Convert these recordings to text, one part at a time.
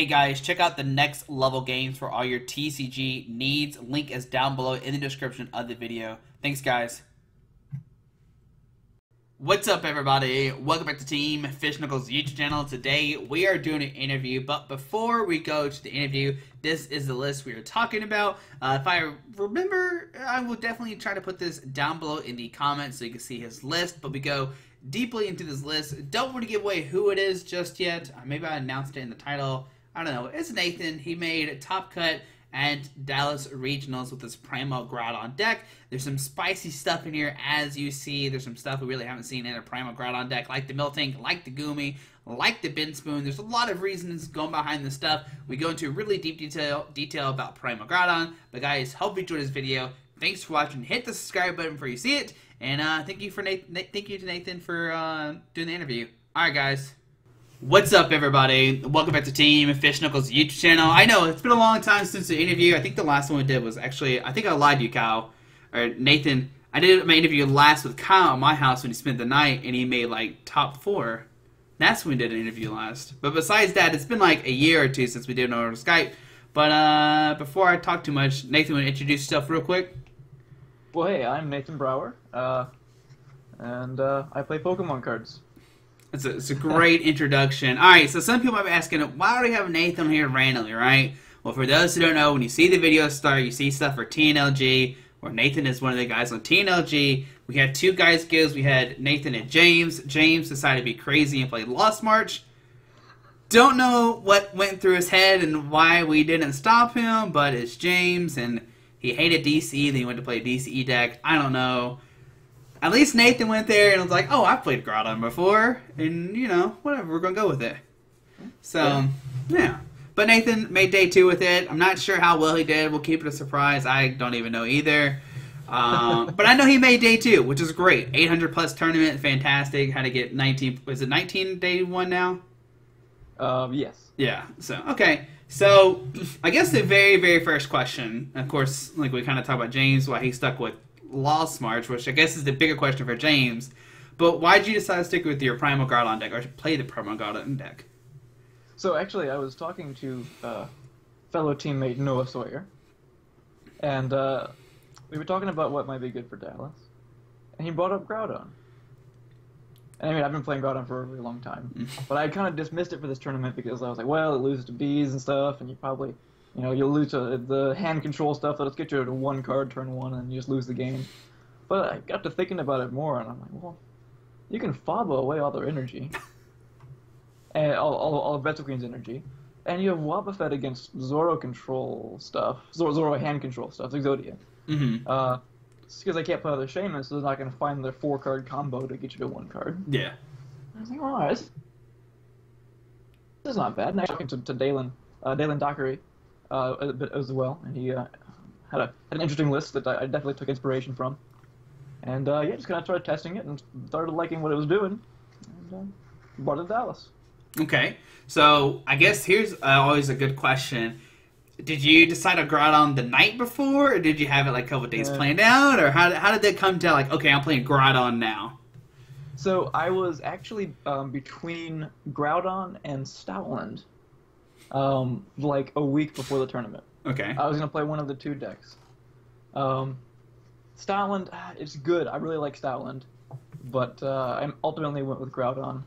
Hey guys, check out the next level games for all your TCG needs. Link is down below in the description of the video. Thanks guys. What's up everybody? Welcome back to Team Fish Knuckles YouTube channel. Today we are doing an interview, but before we go to the interview, this is the list we are talking about. If I remember, I will definitely try to put this down below in the comments so you can see his list, but we go deeply into this list. Don't want to give away who it is just yet. Maybe I announced it in the title. I don't know. It's Nathan. He made Top Cut and Dallas Regionals with this Primal Groudon deck. There's some spicy stuff in here, as you see. There's some stuff we really haven't seen in a Primal Groudon deck, like the Miltank, like the Goomy, like the Bent Spoon. There's a lot of reasons going behind this stuff. We go into really deep detail about Primal Groudon. But guys, hope you enjoyed this video. Thanks for watching. Hit the subscribe button before you see it. And thank you to Nathan for doing the interview. All right, guys. What's up, everybody? Welcome back to Team Fish Knuckles YouTube channel. I know it's been a long time since the interview. I think the last one we did was actually, I think I lied to you, Kyle, or Nathan. I did my interview last with Kyle at my house when he spent the night, and he made like top 4. That's when we did an interview last. But besides that, it's been like a year or two since we did it over Skype. But before I talk too much, Nathan, want to introduce yourself real quick? Well, hey, I'm Nathan Brower, and I play Pokemon cards. It's a great introduction. All right, so some people might be asking, why do we have Nathan here randomly, right? Well, for those who don't know, when you see the video start, you see stuff for TNLG, where Nathan is one of the guys on TNLG. We had 2 guys gives. We had Nathan and James. James decided to be crazy and play Lost March. Don't know what went through his head and why we didn't stop him, but it's James, and he hated DCE, then he went to play a DCE deck. I don't know. At least Nathan went there and was like, oh, I've played Groudon before, and, you know, whatever, we're going to go with it. So, yeah. But Nathan made day 2 with it. I'm not sure how well he did. We'll keep it a surprise. I don't even know either. But I know he made day 2, which is great. 800-plus tournament, fantastic. Had to get 19, was it 19 day 1 now? Yes. Yeah, so, okay. So, I guess the very, very first question, of course, like we kind of talked about James, why he stuck with Lost March, which I guess is the bigger question for James. But why did you decide to stick with your Primal Groudon deck, or play the Primal Groudon deck? So actually, I was talking to fellow teammate Noah Sawyer, and we were talking about what might be good for Dallas, and he brought up Groudon. And I mean, I've been playing Groudon for a really long time, but I kind of dismissed it for this tournament because I was like, well, it loses to bees and stuff, and you probably, you know, you'll lose to the hand control stuff that'll get you to 1 card turn 1 and you just lose the game. But I got to thinking about it more, and I'm like, well, you can Fabo away all their energy, and all of Vessel Queen's energy, and you have Wobbuffet against Zoro control stuff, Zoro hand control stuff, Exodia. It's because I can't play other Shamans, so they're not going to find their 4-card combo to get you to 1 card. Yeah. I was like, all right, this is not bad. And I was talking to Dalen Dockery a bit as well, and he had an interesting list that I definitely took inspiration from. And yeah, just kind of started testing it and started liking what it was doing, and brought it to Dallas. Okay, so I guess here's always a good question. Did you decide on Groudon the night before, or did you have it like a couple days planned out, or how did that come to, like, okay, I'm playing Groudon now? So I was actually between Groudon and Stoutland, like a week before the tournament. Okay. I was going to play one of the 2 decks. Stoutland, it's good. I really like Stoutland, but I ultimately went with Groudon.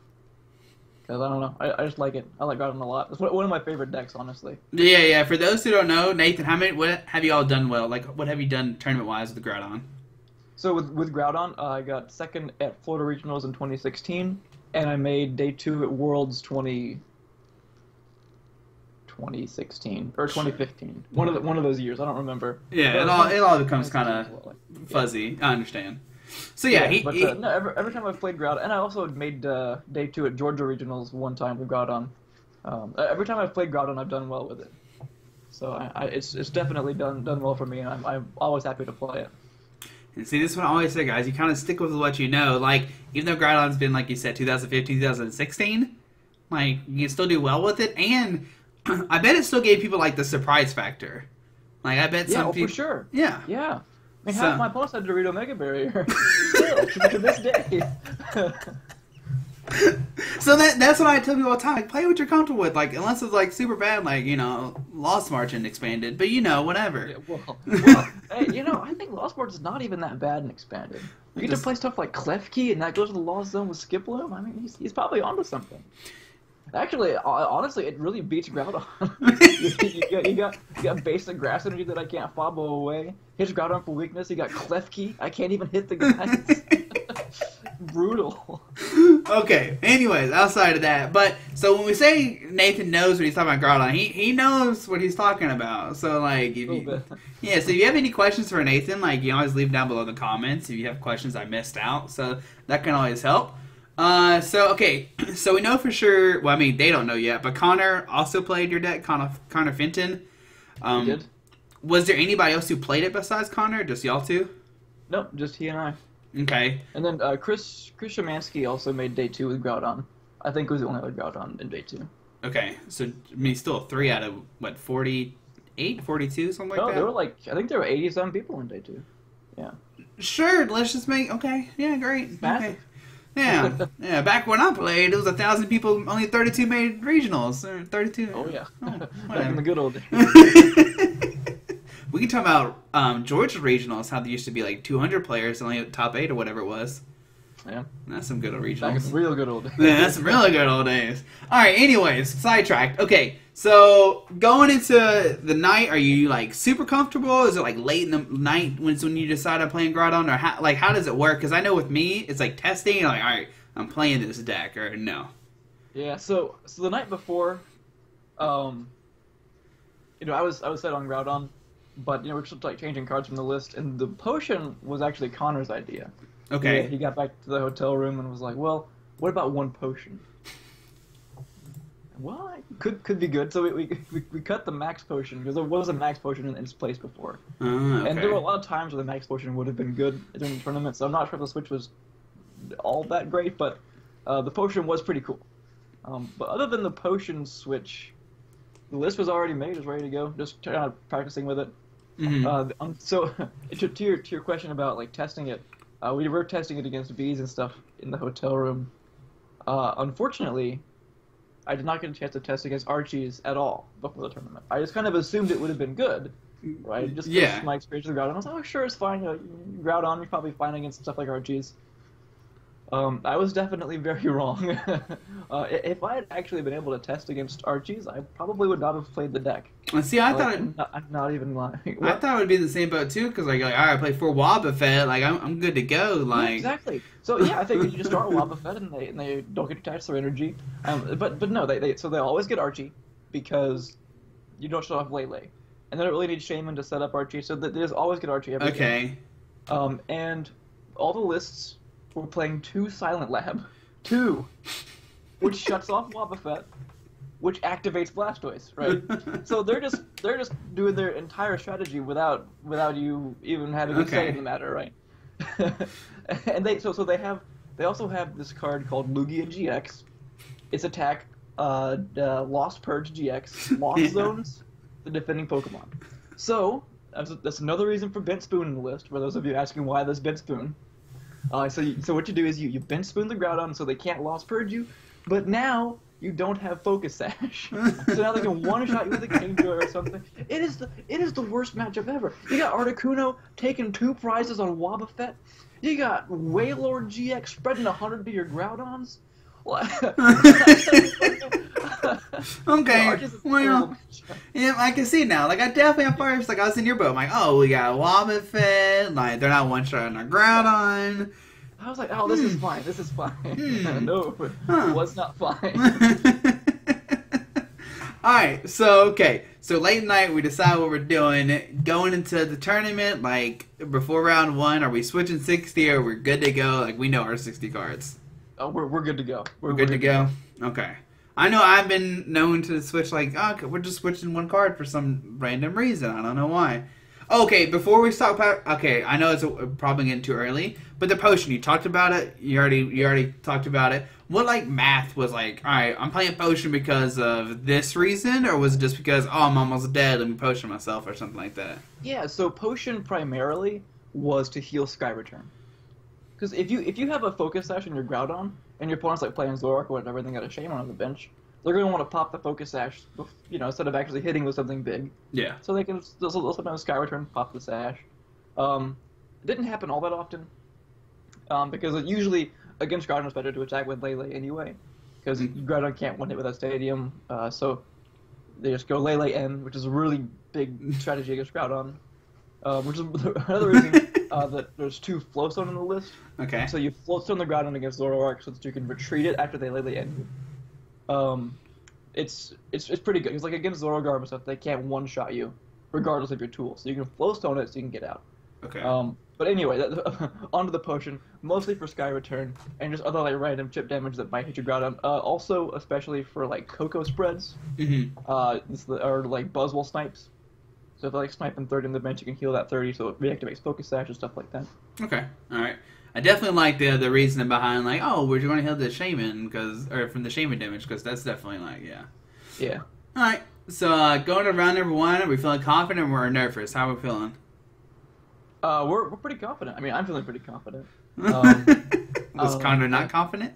Because, I don't know, I just like it. I like Groudon a lot. It's one of my favorite decks, honestly. Yeah. For those who don't know, Nathan, what have you all done well? Like, what have you done tournament-wise with Groudon? So with Groudon, I got 2nd at Florida Regionals in 2016, and I made day 2 at Worlds 2016 or 2015. One of those years. I don't remember. Yeah, it all becomes kind of fuzzy. I understand. So yeah, no, every time I've played Groudon, and I also made day 2 at Georgia Regionals one time with Groudon. Every time I've played Groudon, I've done well with it. So it's definitely done well for me, and I'm always happy to play it. And see, this is what I always say, guys. You kind of stick with what you know. Like, even though Groudon's been, like you said, 2015, 2016, like, you can still do well with it, and I bet it still gave people, like, the surprise factor. Like, I bet some people... for sure. Yeah. Yeah. I mean, half my opponents had Dorito Mega Barrier. Still, to this day. So that's what I tell people all the time. Like, play what you're comfortable with. Like, unless it's like super bad, like, you know, Lost Margin expanded. But you know, whatever. Yeah, well, hey, you know, I think Lost March is not even that bad and expanded. You get to play stuff like Klefki, and that goes to the Lost Zone with Skiploom. I mean, he's probably onto something. Actually, honestly, it really beats Groudon. you got basic grass energy that I can't fobble away. Hits Groudon for weakness. You got Klefki. I can't even hit the guys. Brutal. Okay, anyways, outside of that, but so when we say Nathan knows what he's talking about Groudon, he knows what he's talking about. So like, if you, yeah, so if you have any questions for Nathan, like, you always leave down below in the comments if you have questions I missed out. So that can always help. So okay, so we know for sure. Well, I mean, they don't know yet, but Connor also played your deck. Connor Fenton. He did. Was there anybody else who played it besides Connor? Just y'all two? Nope, just he and I. Okay. And then Chris Shemansky also made day 2 with Groudon. I think it was the only other Groudon in day 2. Okay, so I mean, still 3 out of what, 48, 42, something like that. No, there were like, I think there were 80-some people in day 2. Yeah. Sure, let's just make, okay, yeah, great. Massive. Okay. Yeah, yeah. Back when I played, it was 1,000 people. Only 32 made regionals. 32. Oh yeah. Back in the good old days. We can talk about Georgia regionals. How there used to be like 200 players, only top 8 or whatever it was. Yeah. That's some good old regionals. Back in the real good old days. Yeah, that's some really good old days. All right. Anyways, sidetracked. Okay, so going into the night, are you like super comfortable? Is it like late in the night when you decide on playing Groudon, or how does it work? Because I know with me, it's like testing. Like, all right, I'm playing this deck, or no. Yeah. So the night before, you know, I was set on Groudon, but you know, we're just like changing cards from the list, and the potion was actually Connor's idea. Okay. Yeah, he got back to the hotel room and was like, "Well, what about one potion?" Well, could be good. So we cut the max potion because there was a max potion in its place before, Okay. and there were a lot of times where the max potion would have been good during the tournament. So I'm not sure if the switch was all that great, but the potion was pretty cool. But other than the potion switch, the list was already made, was ready to go. Just kind of practicing with it. Mm-hmm. So to your question about like testing it, we were testing it against bees and stuff in the hotel room. Unfortunately, I did not get a chance to test against Archies at all before the tournament. I just kind of assumed it would have been good, right? Just my experience with Groudon. I was like, oh, sure, it's fine. You know, Groudon, you're probably fine against stuff like Archies. I was definitely very wrong. If I had actually been able to test against Archies, I probably would not have played the deck. See, I thought I'm not even lying. I thought it would be the same boat too, because like all right, I play 4 Wobbuffet, like I'm good to go. Like yeah, exactly. So yeah, I think you just start with Wobbuffet and they don't get attached to their energy. But no, they always get Archie because you don't still have Lele, and they don't really need Shaman to set up Archie, so they just always get Archie every game. And all the lists were playing 2 Silent Lab, 2, which shuts off Wobbuffet, which activates Blastoise, right? So they're just doing their entire strategy without you even having a say in the matter, right? And they also have this card called Lugia GX. Its attack, Lost Purge GX, Lost Zones, the defending Pokemon. So that's another reason for Bent Spoon in the list. For those of you asking why there's Bent Spoon. So what you do is you Bent Spoon the Groudon so they can't Lost Purge you, but now you don't have Focus Sash. So now they can one-shot you with a Kingdra or something. It is the worst matchup ever. You got Articuno taking 2 prizes on Wobbuffet. You got Wailord GX spreading 100 to your Groudons. Okay, well, yeah, I can see now. Like, I definitely at first, like, I was in your boat. I'm like, oh, we got Wobbuffet. Like, they're not one-shotting our Groudon. I was like, oh, this is fine. This is fine. No, it was not fine. Alright, so late night, we decide what we're doing. Going into the tournament, like, before round 1, are we switching 60 or we're good to go? Like, we know our 60 cards. Oh, we're good to go. We're good to go? Okay. I know I've been known to switch, like, oh, we're just switching 1 card for some random reason. I don't know why. Okay, before we start, okay, I know it's probably getting too early, but the potion, you talked about it. You already talked about it. What, like, math was like, all right, I'm playing potion because of this reason, or was it just because, oh, I'm almost dead, let me potion myself, or something like that? Yeah, so potion primarily was to heal Sky Return. Because if you have a Focus Sash in your Groudon, and your opponent's like playing Zoroark or whatever, and they got a Shaman on the bench, they're going to want to pop the Focus Sash, instead of actually hitting with something big. Yeah. So they can sometimes Sky Return, pop the Sash. It didn't happen all that often, because it usually against Groudon it's better to attack with Lele anyway, because Groudon can't one hit with that Stadium, so they just go Lele N, which is a really big strategy against Groudon, which is another reason that there's 2 Float Stone on the list. Okay. So you Float Stone the Groudon against Zoroark so that you can retreat it after they Lele N you. It's pretty good. It's like against Zoroark and stuff, they can't one-shot you, regardless of your tool. So you can Float Stone it so you can get out. Okay. But anyway, onto the potion, mostly for Sky Return, and just other like random chip damage that might hit your Groudon. Also, especially for like Cocoa spreads, or like Buzzwole snipes. So if they like snipe in 30 on the bench, you can heal that 30, so it reactivates Focus Sash and stuff like that. Okay, all right. I definitely like the reasoning behind like, oh, we're going to heal the Shaman from the Shaman damage, because that's definitely like, yeah. Yeah. All right. So going to round number 1, are we feeling confident or we're nervous? How are we feeling? We're pretty confident. I mean, I'm feeling pretty confident. Was Connor not confident?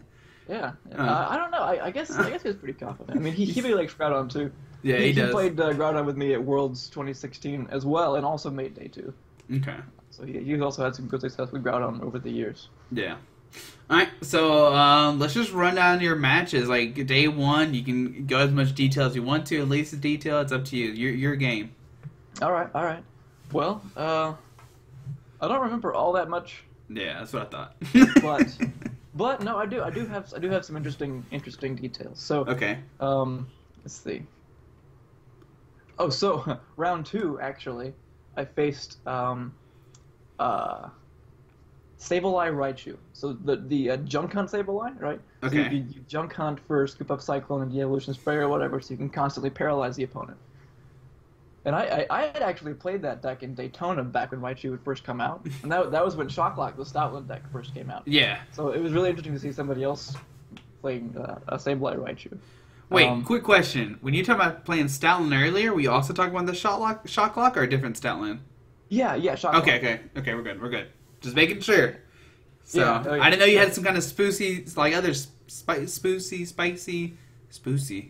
Yeah. I don't know. I guess he was pretty confident. I mean, he really likes Groudon too. Yeah, he does. He played Groudon with me at Worlds 2016 as well, and also made Day 2. Okay. So he's also had some good success with Groudon over the years. Yeah. All right. So let's just run down your matches. Like day 1, you can go as much detail as you want to. At least the detail, it's up to you. Your game. All right. Well, I don't remember all that much. Yeah, that's what I thought. but no, I do have some interesting details. So okay. Let's see. Oh, so round 2 actually, I faced Sableye Raichu. So the Junk Hunt Sableye, right? Okay. So you Junk Hunt for Scoop Up Cyclone and De-Evolution Spray or whatever, so you can constantly paralyze the opponent. And I had actually played that deck in Daytona back when Raichu would first come out, and that was when Shocklock, the Stoutland deck, first came out. Yeah. So it was really interesting to see somebody else playing a Sableye Raichu. Wait, quick question. When you talk about playing Stoutland earlier, were you also talking about the Shocklock or a different Stoutland? Yeah, Shocklock. Okay, we're good. Just making sure. So, yeah, I didn't know you had some kind of spoosy, like other spicy,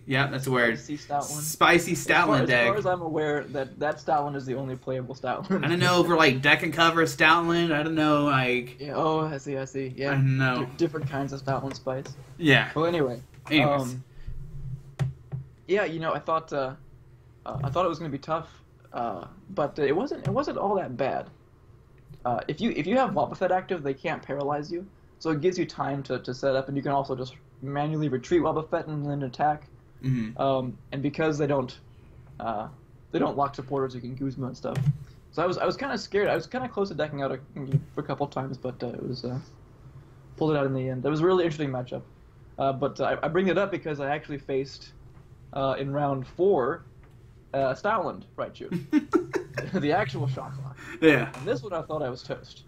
yeah, that's a word. Spicy Stoutland deck. As far as I'm aware, that Stoutland is the only playable Stoutland. I don't know for like deck and cover Stoutland. I don't know like. Yeah. Oh, I see. Yeah. I know. Different kinds of Stoutland spice. Yeah. Well, anyway. Anyways. Yeah, I thought it was gonna be tough, but it wasn't all that bad. If you have Wobbuffet active, they can't paralyze you, so it gives you time to set up, and you can also just manually retreat Wobbuffet and then attack. Mm-hmm. And because they don't lock supporters, you can Guzma and stuff. So I was kind of scared. I was kind of close to decking out for a couple times, but it was pulled it out in the end. That was a really interesting matchup. But I bring it up because I actually faced in round 4 Stoutland Raichu, the actual Shocklock. Yeah. And this one I thought I was toast.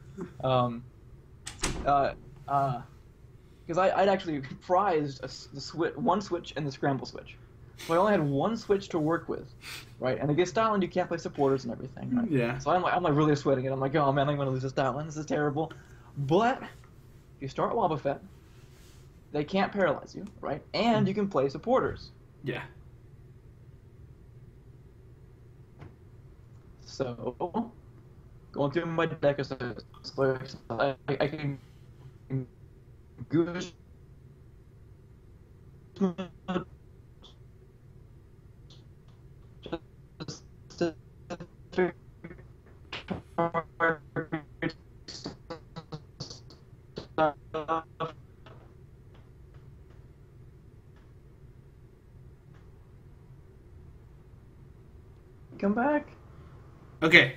Because I'd actually prized one switch and the Scramble Switch. So I only had one switch to work with, right? And against Stoutland, you can't play supporters and everything, right? Yeah. So I'm like really sweating it. I'm like, oh man, I'm going to lose to Stoutland. This is terrible. But if you start Wobbuffet, they can't paralyze you, right? And you can play supporters. Yeah. So, going through my deck, I can Guzma come back. Okay.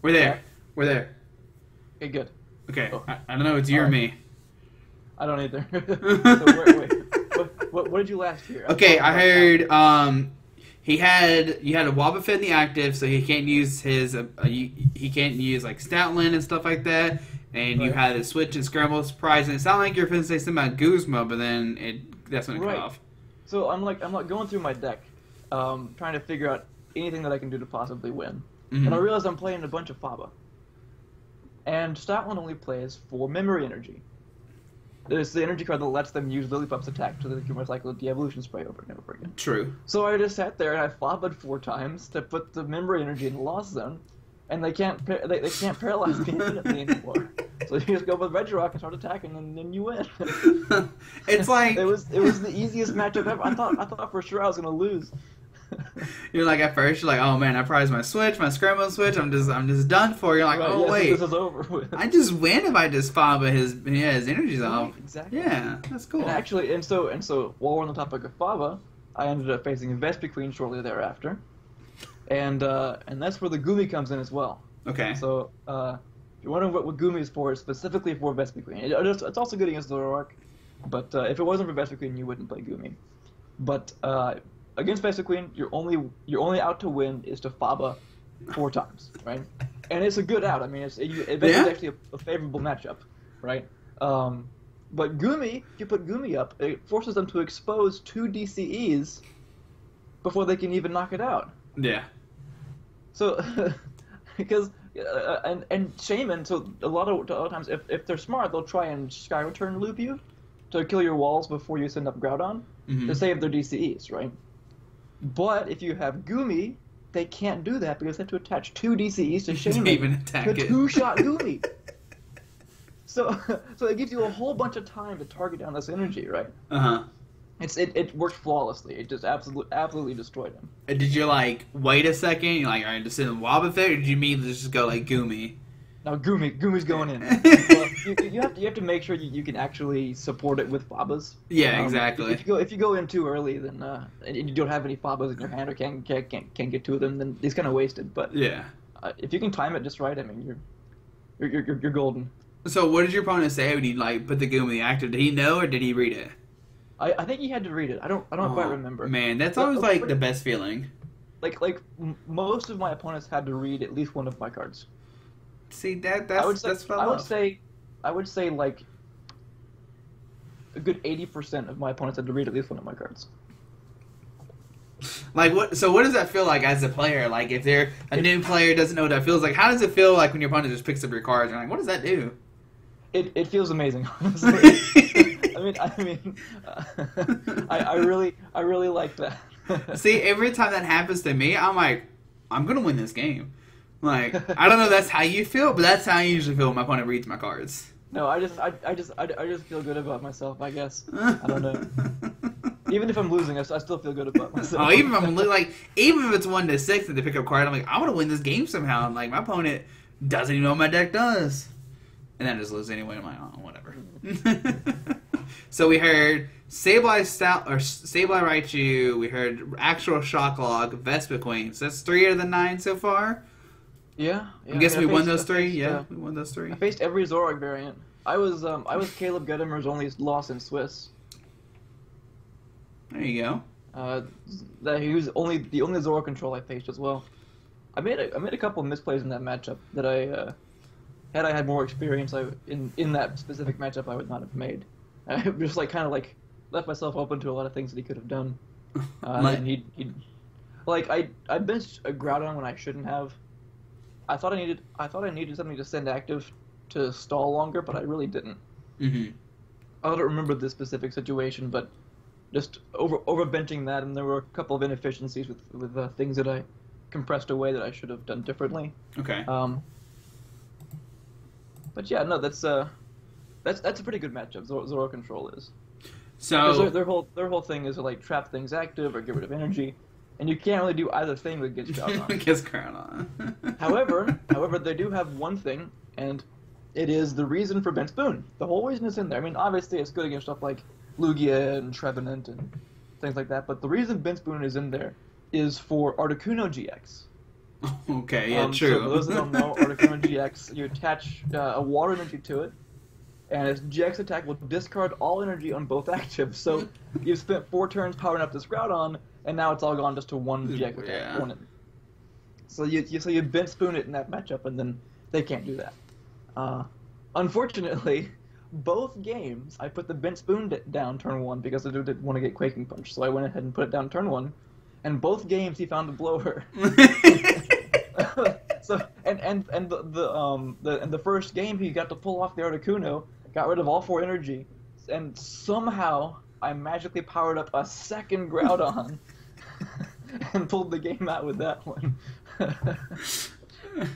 We're there. We're there. Okay, good. Okay. Oh. I don't know. It's you or me. I don't either. So wait. What did you last hear? Okay, I heard you had a Wobbuffet in the active, so he can't use his he can't use like Stoutland and stuff like that. And you had a switch and Scramble Surprise, and it sounded like you were going to say something about Guzma, but then that's when it cut off. So I'm like going through my deck, trying to figure out anything that I can do to possibly win. Mm-hmm. And I realized I'm playing a bunch of Faba. And Stoutland only plays for Memory Energy. It's the energy card that lets them use Lillipump's attack so that they can recycle the evolution spray over and over again. True. So I just sat there and I fobbed 4 times to put the memory energy in the lost zone, and they can't paralyze me infinitely anymore. So you just go with Regirock and start attacking, and then you win. It's like it was the easiest matchup ever. I thought for sure I was gonna lose. You're like at first you're like, oh man, I prized my switch, my scramble switch. I'm just done for. You're like, Right, oh yeah, wait, this is over with. I just win if I just fob his energy's off. Right, exactly. Yeah, that's cool. And actually, and so while we're on the topic of Fava, I ended up facing Vespiquen shortly thereafter, and that's where the Goomy comes in as well. Okay. So if you're wondering what Goomy is for, it's specifically for Vespiquen. It's also good against Zoroark, but if it wasn't for Vespiquen, you wouldn't play Goomy. But against Vespiquen, you're only out to win is to Faba 4 times, right? And it's a good out. I mean, it's actually a favorable matchup, right? But Goomy, if you put Goomy up, it forces them to expose 2 DCEs before they can even knock it out. Yeah. So, because and Shaman, so a lot of times, if they're smart, they'll try and Sky Return loop you to kill your walls before you send up Groudon to save their DCEs, right? But if you have Goomy, they can't do that because they have to attach 2 DCEs to Shaman even attack to 2-shot Goomy. So it gives you a whole bunch of time to target down this energy, right? Uh-huh. It worked flawlessly. It just absolutely destroyed him. Did you like wait a second? You're like, all right, just send Wobbuffet, or did you immediately just go like Goomy? No, Goomy's going in. Well, you have to make sure you can actually support it with Fabas. Yeah, exactly. If you go in too early, then and you don't have any Fabas in your hand or can't get to them, then it's kind of wasted. But yeah, if you can time it just right, I mean, you're golden. So what did your opponent say when he like put the Goomy active? Did he know or did he read it? I think he had to read it. I don't quite remember. Man, that's always like the best feeling. Like most of my opponents had to read at least one of my cards. See that's what I love. I would say like a good 80% of my opponents had to read at least one of my cards. Like what? So what does that feel like as a player? Like if they're a new player doesn't know what that feels like, how does it feel like when your opponent just picks up your cards? And like, what does that do? It feels amazing, honestly. I really like that. See, every time that happens to me, I'm like, I'm gonna win this game. Like, I don't know if that's how you feel, but that's how I usually feel when my opponent reads my cards. No, I just feel good about myself, I guess. I don't know. Even if I'm losing, I still feel good about myself. Oh, even if I'm even if it's 1-6 and they pick up a card, I'm like, I want to win this game somehow. And like my opponent doesn't even know what my deck does, and then I just lose anyway. I'm like, oh, whatever. So we heard Sableye Raichu, we heard actual Shocklog, Vespiquen. So that's 3 out of the 9 so far. Yeah. I'm guessing we won those 3. Yeah, we won those 3. I faced every Zoroark variant. I was Caleb Gedimer's only loss in Swiss. There you go. That he was the only Zoroark control I faced as well. I made a couple of misplays in that matchup that had I had more experience in that specific matchup I would not have made. I just kind of left myself open to a lot of things that he could have done. And he I benched a Groudon when I shouldn't have. I thought I needed something to send active to stall longer, but I really didn't. I don't remember the specific situation, but just over benching that, and there were a couple of inefficiencies with things that I compressed away that I should have done differently. Okay. But yeah, no, that's a pretty good matchup. Zoro control is. So their whole thing is to like trap things active or get rid of energy, and you can't really do either thing with Gets Groudon. Gets Groudon. However, they do have one thing, and it is the reason for Bent Spoon. The whole reason is in there. I mean, obviously it's good against stuff like Lugia and Trevenant and things like that, but the reason Bent Spoon is in there is for Articuno GX. Okay, yeah, true. So for those that don't know, Articuno GX, you attach a water energy to it, and its GX attack will discard all energy on both actives. So you've spent 4 turns powering up this Groudon, and now it's all gone just to 1 GX attack. Yeah. So you Bent Spoon it in that matchup, and then they can't do that. Unfortunately, both games I put the Bent Spoon down turn 1 because I didn't want to get Quaking Punch. So I went ahead and put it down turn 1, and both games he found a blower. So the first game he got to pull off the Articuno, got rid of all 4 energy, and somehow I magically powered up a second Groudon and pulled the game out with that one.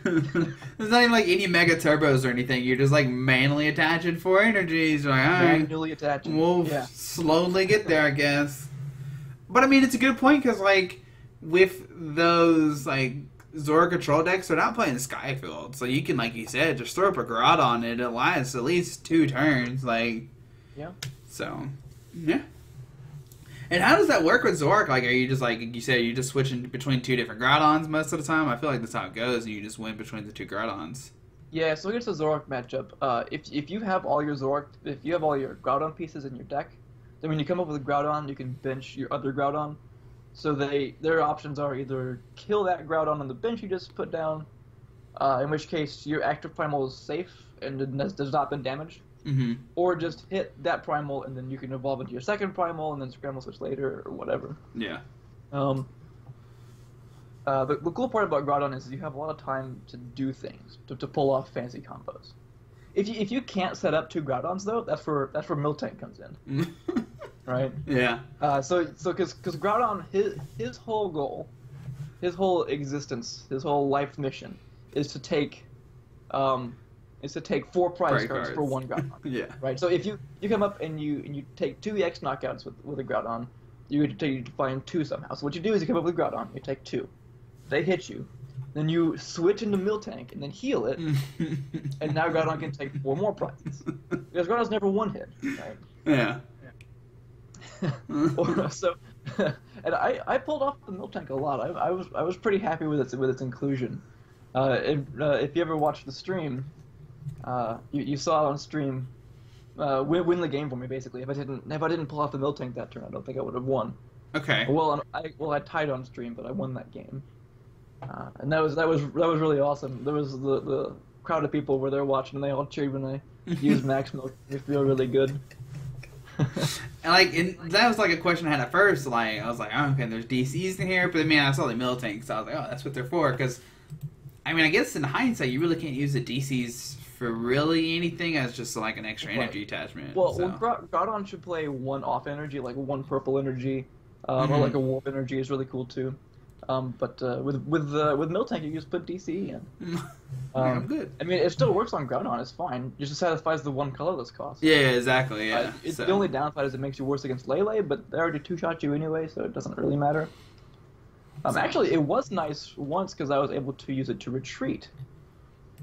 There's not even like any Mega Turbos or anything. You're just like manually attaching 4 energies. Like, all right, Manually attaching. we'll slowly get there, I guess. But I mean, it's a good point because like with those like Zora control decks, they're not playing Skyfield, so you can, like you said, just throw up a Groudon and it lasts at least 2 turns. Like, yeah. So, yeah. And how does that work with Zorak? Like, are you just, like you said, you just switching between 2 different Groudons most of the time? I feel like that's how it goes, and you just win between the 2 Groudons. Yeah, so here's the Zorak matchup. If you have all your Zorak, if you have all your Groudon pieces in your deck, then when you come up with a Groudon, you can bench your other Groudon. So their options are either kill that Groudon on the bench you just put down, in which case your active Primal is safe and does not been damaged. Mm-hmm. Or just hit that Primal, and then you can evolve into your second Primal, and then Scramble Switch later, or whatever. Yeah. The cool part about Groudon is you have a lot of time to do things, to pull off fancy combos. If you can't set up 2 Groudons, though, that's where Miltank comes in. Right? Yeah. So because Groudon, his whole goal, his whole existence, his whole life mission is to take 4 prize cards for 1 Groudon. Yeah. Right. So if you come up and you take 2 EX knockouts with a Groudon, you find 2 somehow. So what you do is you come up with Groudon, you take 2, they hit you, then you switch into Miltank and then heal it, and now Groudon can take 4 more prizes because Groudon's never 1-hit. Right. Yeah. And I pulled off the Miltank a lot. I was pretty happy with its inclusion. If you ever watched the stream, you saw it on stream. Win the game for me basically. If I didn't pull off the Miltank that turn, I don't think I would have won. Okay. Well, I tied on stream, but I won that game. And that was really awesome. There was the crowd of people where they're watching, and they all cheered when I used Max Milk. They feel really good. And that was like a question I had at first. Like, I was like, oh, okay, there's DCs in here, but I mean, I saw the Miltank, so I was like, oh, that's what they're for. Because, I mean, I guess in hindsight, you really can't use the DCs for really anything as just like an extra energy attachment. Well, so. Groudon should play 1 off energy, like 1 purple energy, or like a warp energy is really cool too. But with Miltank, you just put DC in. I'm good. I mean, it still works on Groudon. It's fine. It just satisfies the 1 colorless cost. Yeah, exactly. Yeah. The only downside is it makes you worse against Lele, but they already 2-shot you anyway, so it doesn't really matter. Actually, it was nice once because I was able to use it to retreat.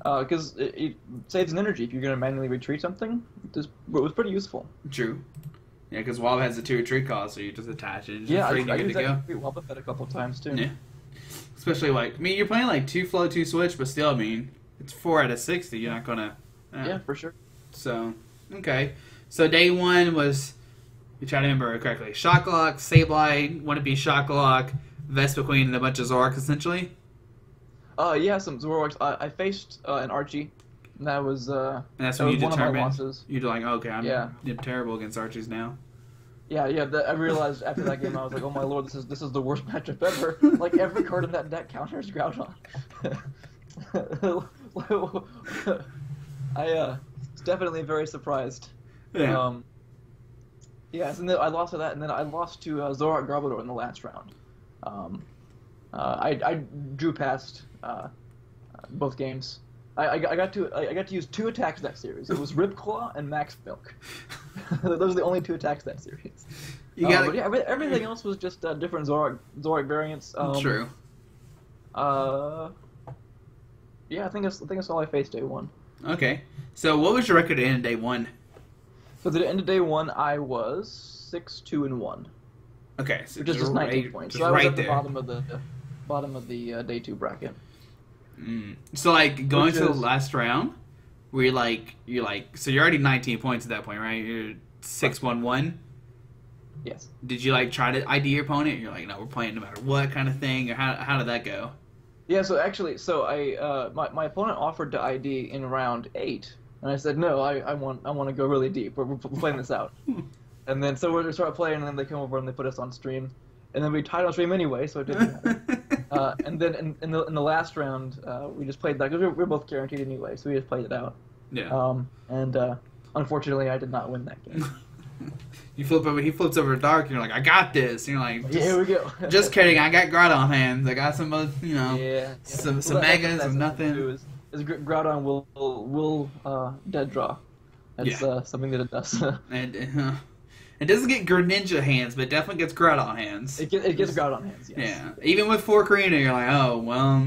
Because it saves an energy if you're going to manually retreat something. It was pretty useful. True. Yeah, because Wob has a 2 retreat cost, so you just attach it. Yeah, I used that to retreat Wobbuffet a couple of times too. Yeah. Especially like, I mean, you're playing like 2 flow, 2 switch, but still, I mean, it's 4 out of 60. You're not gonna. Yeah, for sure. So, okay. So day 1 was, you try to remember correctly, Shocklock, Sableye, Wannabe Shocklock, Vespiquen, and a bunch of Zorks essentially. Yeah, some Zoroarks. I faced an Archie. And that was and that's when you determined you're like, okay, I'm terrible against Archies now. Yeah. I realized after that game, I was like, oh my lord, this is the worst matchup ever. Like every card in that deck counters Groudon. I was definitely very surprised. Yeah. Yes, and then I lost to that, and then I lost to Zoroark Garbodor in the last round. I drew past both games. I got to use 2 attacks that series. It was Ripclaw and Max Milk. Those are the only 2 attacks that series. But yeah, everything else was just different Zoroark variants. True. Yeah, I think that's all I faced day 1. Okay. So what was your record at the end of day 1? So at the end of day 1, I was 6-2-1. Okay, so which is just 19 points. So I was at the bottom of the day 2 bracket. So like going to the last round, where you're so you're already 19 points at that point, right? You're 6-1-1. Yes. Did you like try to ID your opponent? You're like, no, we're playing no matter what kind of thing, or how did that go? Yeah. So actually, I my opponent offered to ID in round 8, and I said no. I want to go really deep. We're playing this out. And then so we started playing, and then they come over and they put us on stream. And then we tied on stream anyway, so it didn't matter. And then in the last round, we just played that because we were both guaranteed anyway, so we just played it out. Yeah. And unfortunately, I did not win that game. You flip over, he flips over dark, and you're like, I got this. And you're like, Yeah, here we go. Just kidding, I got Groudon hands. I got some, some Well, megas that's of nothing. is Groudon will dead draw. That's something that it does. And it doesn't get Greninja hands, but it definitely gets Groudon hands. It gets Groudon hands, yes. Yeah. Even with 4 Karina, you're like, oh, well,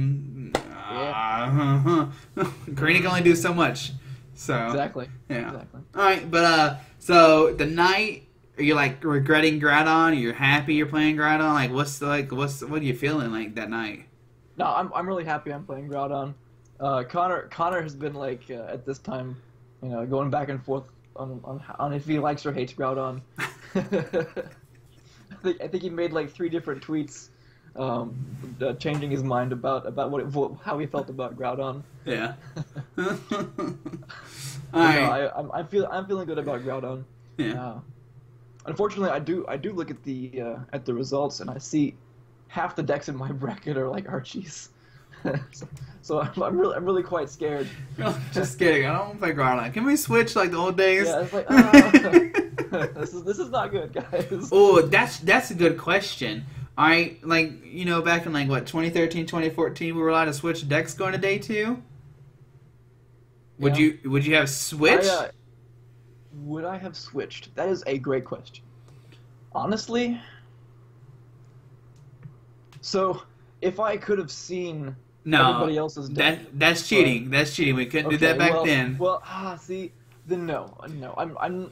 Karina can only do so much. So Exactly. Yeah. Exactly. Alright, but so the night, are you like regretting Groudon? Are you happy you're playing Groudon? Like what are you feeling like that night? No, I'm really happy I'm playing Groudon. Connor has been like at this time, going back and forth on if he likes or hates Groudon. I think he made like 3 different tweets, changing his mind about how he felt about Groudon. Yeah. Alright. No, I'm feeling good about Groudon. Yeah. Unfortunately, I do look at the results and I see half the decks in my bracket are like Archies. So I'm really quite scared. Just kidding. I don't want to play Groudon. Can we switch like the old days? Yeah, it's like this is not good, guys. Oh, that's a good question. Alright, like, back in like what, 2013, 2014, we were allowed to switch decks going to day 2? Would you have switched? Would I have switched? That is a great question. Honestly, so if I could have seen everybody else's deck, that's cheating. That's cheating. We couldn't do that back then. Well, see, then no.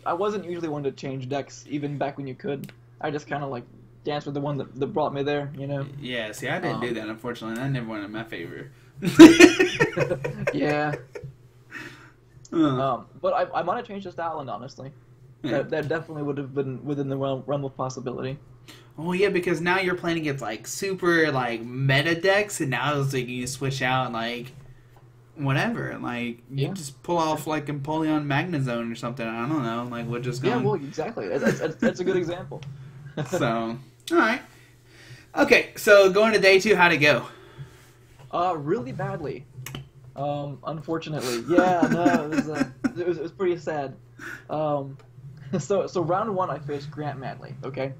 I wasn't usually one to change decks even back when you could. I just kind of like danced with the one that brought me there, Yeah, see, I didn't do that, unfortunately. I never went in my favor. Yeah. But I might have changed to Styland, honestly. Yeah. That definitely would have been within the realm of possibility. Oh yeah, because now you're playing against like super like meta decks, and now it's like you switch out like whatever, like you just pull off like Empoleon Magnezone or something. I don't know, like we're just going. Yeah, well, exactly. That's a good example. So, all right, okay. So going to day 2, how'd it go? Really badly. Unfortunately, yeah, no, it was pretty sad. So round 1, I faced Grant Manley, okay,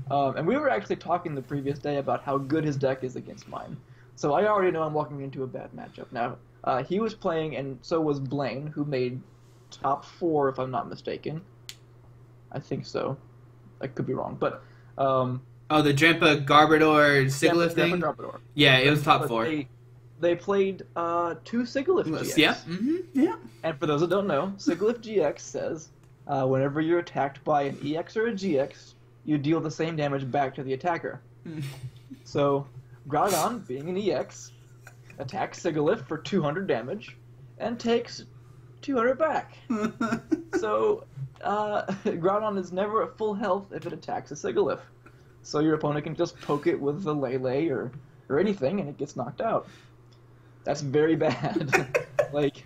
and we were actually talking the previous day about how good his deck is against mine. So I already know I'm walking into a bad matchup. Now, he was playing, and so was Blaine, who made top 4, if I'm not mistaken. I think so. I could be wrong, but oh, the Drampa Garbodor Sigilyph thing. Garbodor. Yeah, it was top 4. They played 2 Sigilyph GX. Yeah, yeah. And for those that don't know, Sigilyph GX says, whenever you're attacked by an EX or a GX, you deal the same damage back to the attacker. So, Groudon, being an EX, attacks Sigilyph for 200 damage, and takes 200 back. So, Groudon is never at full health if it attacks a Sigilyph. So your opponent can just poke it with the Lele or anything, and it gets knocked out. That's very bad. like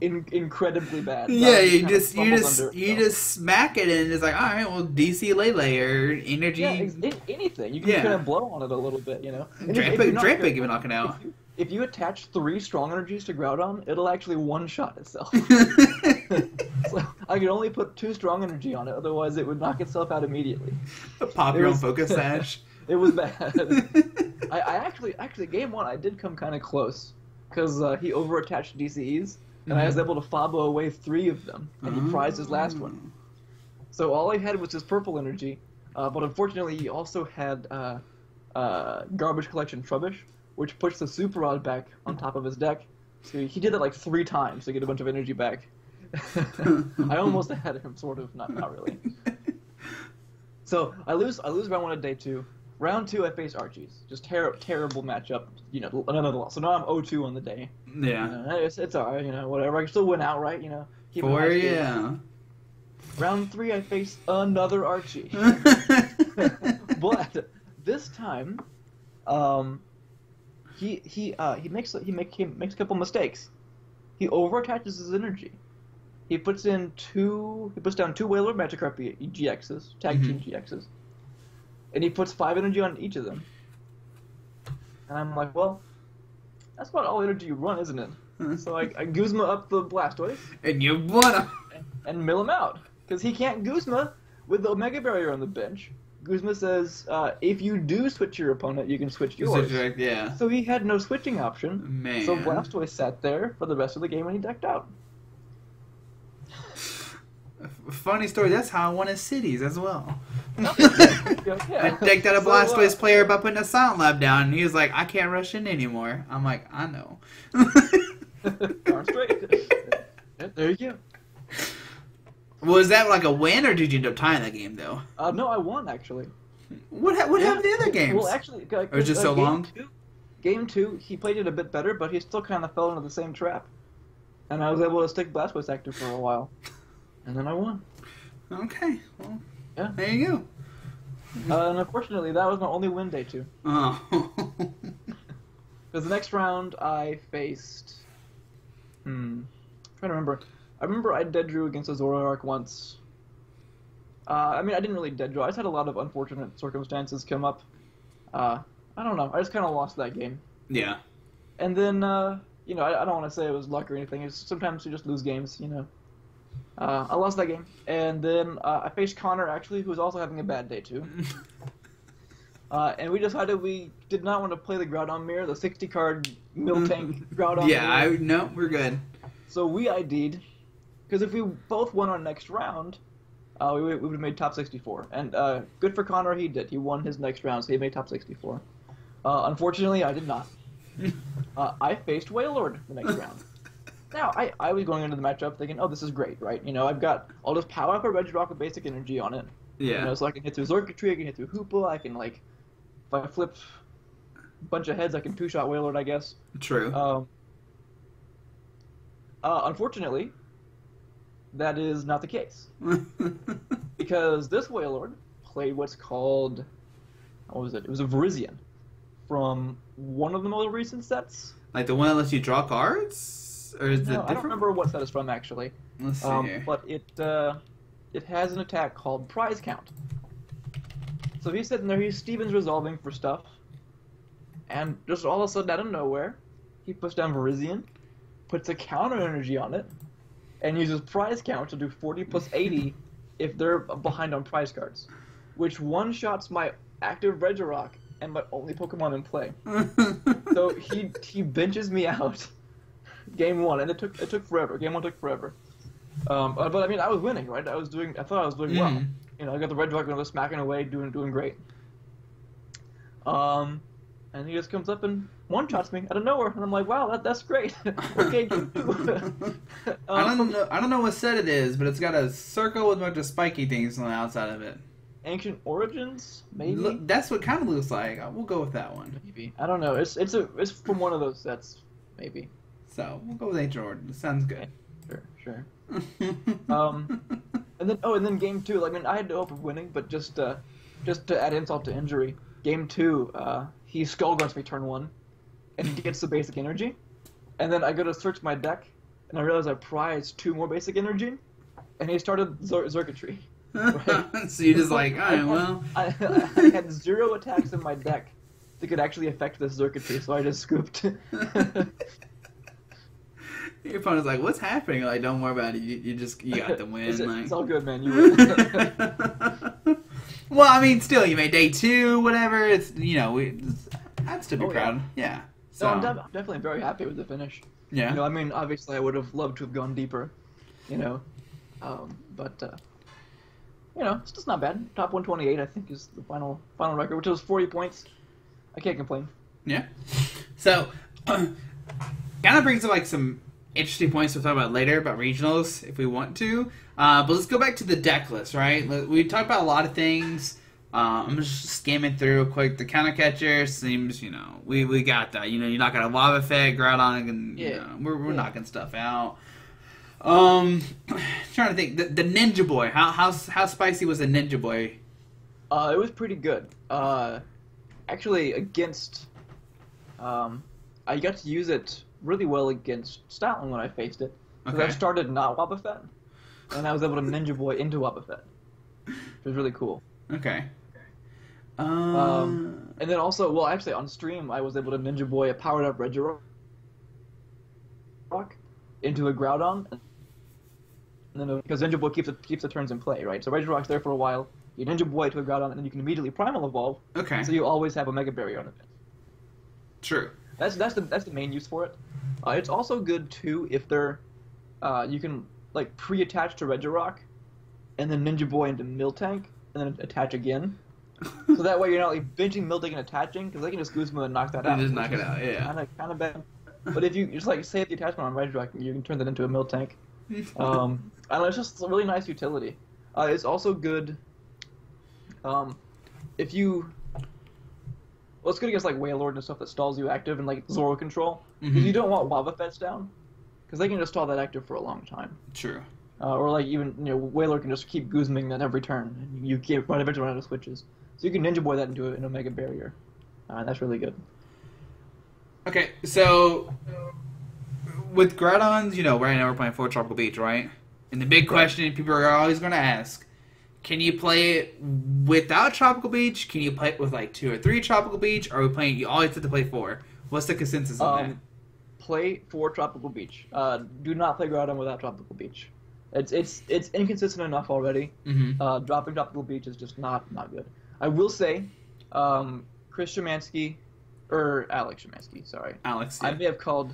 incredibly bad. Yeah, you just smack it and it's like, all right, well, DC Lele or energy. Yeah, anything. You can kind of blow on it a little bit, Drampa can knock it out. If you attach 3 strong energies to Groudon, it'll actually one-shot itself. So I could only put 2 strong energy on it, otherwise it would knock itself out immediately. Pop your own Focus Sash. It was bad. I actually game 1 I did come kind of close, because he over-attached DCEs, and I was able to Fabo away 3 of them, and he prized his last one. So all I had was his purple energy, but unfortunately he also had Garbage Collection Trubbish, which puts the Super Rod back on top of his deck. So he did it like 3 times to get a bunch of energy back. I almost had him, sort of, not really. So I lose round 1 of day 2. Round 2 I face Archies. Just terrible matchup. Another loss. So now I'm 0-2 on the day. Yeah. It's alright. Whatever. I can still win outright. Keep 4, yeah. Round 3 I face another Archie. But this time, he makes a couple mistakes. He over-attaches his energy. He puts down 2 Whaler Magikarp GXs, Tag Team GXs, and he puts 5 energy on each of them. And I'm like, well, that's about all energy you run, isn't it? So I Guzma up the Blastoise. And you won him. And mill him out. Because he can't Guzma with the Omega Barrier on the bench, Guzma says, if you do switch your opponent, you can switch yours. Yeah. So he had no switching option. Man. So Blastoise sat there for the rest of the game and he decked out. Funny story, that's how I won his cities as well. Yeah. I decked out a Blastoise player by putting a Silent Lab down, and he was like, I can't rush in anymore. I'm like, I know. Darn straight. There you go. Was that like a win, or did you end up tying that game, though? No, I won, actually. What happened to the other games? Well, actually... It was just so long? Game 2, he played it a bit better, but he still kind of fell into the same trap. And I was able to stick Blastoise active for a while. And then I won. Okay, well, yeah. There you go. And unfortunately, that was my only win day 2. Oh. Because the next round, I faced... I'm trying to remember. I remember I dead drew against a Zoroark once. I mean, I didn't really dead draw. I just had a lot of unfortunate circumstances come up. I don't know. I just kind of lost that game. Yeah. And then, you know, I don't want to say it was luck or anything. It's sometimes you just lose games, you know. I lost that game. And then I faced Connor, actually, who was also having a bad day, too. And we decided we did not want to play the Groudon mirror, the 60-card Miltank Groudon mirror. No, we're good. So we ID'd, because if we both won our next round, we would have made top 64. And good for Connor, he did. He won his next round, so he made top 64. Unfortunately, I did not. I faced Wailord the next round. Now, I was going into the matchup thinking, oh, this is great, right? You know, I'll just power up a Regirock with basic energy on it. Yeah. You know, so I can hit through Xurkitree, I can hit through Hoopa, I can, like, if I flip a bunch of heads, I can two-shot Wailord, I guess. True. Unfortunately, that is not the case. Because this Wailord played what's called... What was it? It was a Virizion. From one of the most recent sets. Like the one that lets you draw cards? Or is it different? I don't remember what set it's from, actually. Let's see here. But it has an attack called Prize Count. So he's sitting there, he's Steven's resolving for stuff. And just all of a sudden, out of nowhere, he puts down Virizion, puts a counter energy on it, and uses Prize Count to do 40 plus 80 if they're behind on prize cards. Which one-shots my active Regirock and my only Pokemon in play. So he benches me out game 1, and it took forever. Game 1 took forever. But I mean, I was winning, right? I thought I was doing well. You know, I got the Regirock and I was smacking away, doing great. And he just comes up and one-shots me out of nowhere, and I'm like, wow, that's great. Okay, game 2. I don't know what set it is, but it's got a circle with a bunch of spiky things on the outside of it. Ancient Origins, maybe. That's what kind of looks like. We'll go with that one. Maybe. I don't know. It's from one of those sets, maybe. So we'll go with Ancient Origins. Sounds good. Sure. And then game 2. I mean, I had no hope of winning, but just to add insult to injury, game 2, he Skull Grunts me turn 1, and he gets the basic energy, and then I go to search my deck, and I realize I prized 2 more basic energy, and he started Xurkitree. Right? So you're just like, alright, well. I had 0 attacks in my deck that could actually affect this Xurkitree, so I just scooped. Your opponent's like, what's happening? Like, don't worry about it. You got the win. It's all good, man. You win. Well, I mean, still, you made day 2, whatever. It's, you know, I'd still be proud. Yeah. So I'm definitely very happy with the finish. Yeah. You know, I mean, obviously, I would have loved to have gone deeper. You know, but you know, it's just not bad. Top 128, I think, is the final record, which was 40 points. I can't complain. Yeah. So, kind of brings up like some interesting points we'll talk about later about regionals if we want to. But let's go back to the deck list, right? We talked about a lot of things. I'm just skimming through quick. The Counter Catcher seems, you know, we got that. You know, you're not gonna Wobbuffet, Groudon, and you know, we're knocking stuff out. Trying to think. The Ninja Boy. How spicy was the Ninja Boy? It was pretty good. Actually, against, I got to use it really well against Stoutland when I faced it. Because I started not Wobbuffet, and I was able to Ninja Boy into Wobbuffet, which was really cool. Okay. And then also, well, actually on stream, I was able to Ninja Boy a powered up Regirock into a Groudon, And then because Ninja Boy keeps the turns in play, right? So Regirock's there for a while. You Ninja Boy to a Groudon, and then you can immediately Primal Evolve. Okay. So you always have a Mega Barrier on it. True. That's the main use for it. It's also good too if they're you can like pre-attach to Regirock, and then Ninja Boy into Miltank, and then attach again. So that way you're not like binging Miltank and attaching, because they can just Guzma and knock that out. Just knock it out, yeah. Kind of bad. But if you just like save the attachment on Regirock, you can turn that into a Miltank. I don't know, it's just a really nice utility. It's also good if you... Well, it's good against like Wailord and stuff that stalls you active and like Zoro control. Because you don't want Wobbuffets down, because they can just stall that active for a long time. True. Or like even Wailord can just keep Guzming that every turn, and you can't eventually run out of switches. So you can Ninja Boy that into an Omega Barrier. That's really good. Okay, so with Groudons, right now we're playing 4 Tropical Beach, right? And the big question people are always going to ask: can you play it without Tropical Beach? Can you play it with like 2 or 3 Tropical Beach? Or are we playing? You always have to play 4. What's the consensus on that? Play 4 Tropical Beach. Do not play Groudon without Tropical Beach. It's inconsistent enough already. Dropping Tropical Beach is just not good. I will say, Chris Szymanski, or Alex Szymanski, sorry. Alex. Yeah. I may have called.